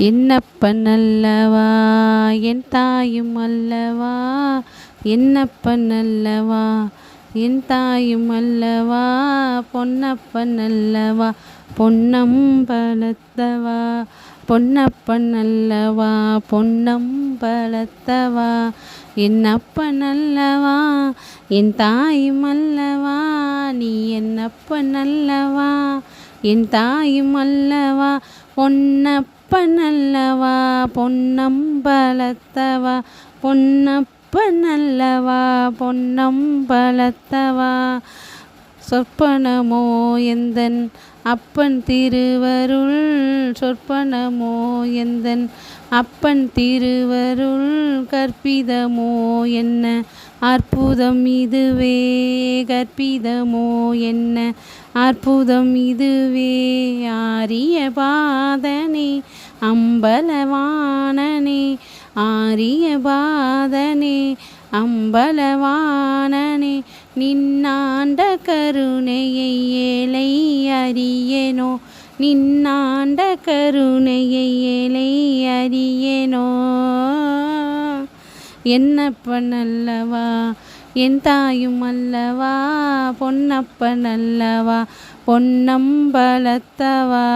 என்னப்பன் அல்லவா என் தாயும் அல்லவா, என்னப்பன் அல்லவா என் தாயும் அல்லவா, பொன்னப்பன் அல்லவா பொன்னம்பலத்தவா, பொன்னப்பன் அல்லவா பொன்னம்பலத்தவா, என்னப்பன் அல்லவா என் தாயும் அல்லவா, நீ என்னப்பன் அல்லவா என் தாயும் அல்லவா, பொன்னப்பன் அல்லவா பொன்னம்பலத்தவா, பொன்னப்பன் அல்லவா பொன்னம்பலத்தவா. சொற்பனமோ எந்தன் அப்பன் திருவருள், சொற்பனமோ எந்தன் அப்பன் திருவருள், கற்பிதமோ என்ன அற்புதம் இதுவே, கற்பிதமோ என்ன அற்புதம் இதுவே. ஆரிய பாதனே அம்பலவாணனே, ஆரிய பாதனே அம்பலவாணனே, நின்னாண்ட கருணையை ஏழை அறியேனோ, நின்னாண்ட கருணையை ஏழை அறியேனோ. என்னப்பன் அல்லவா என் தாயும் அல்லவா, பொன்னப்பன் அல்லவா பொன்னம்பலத்தவா.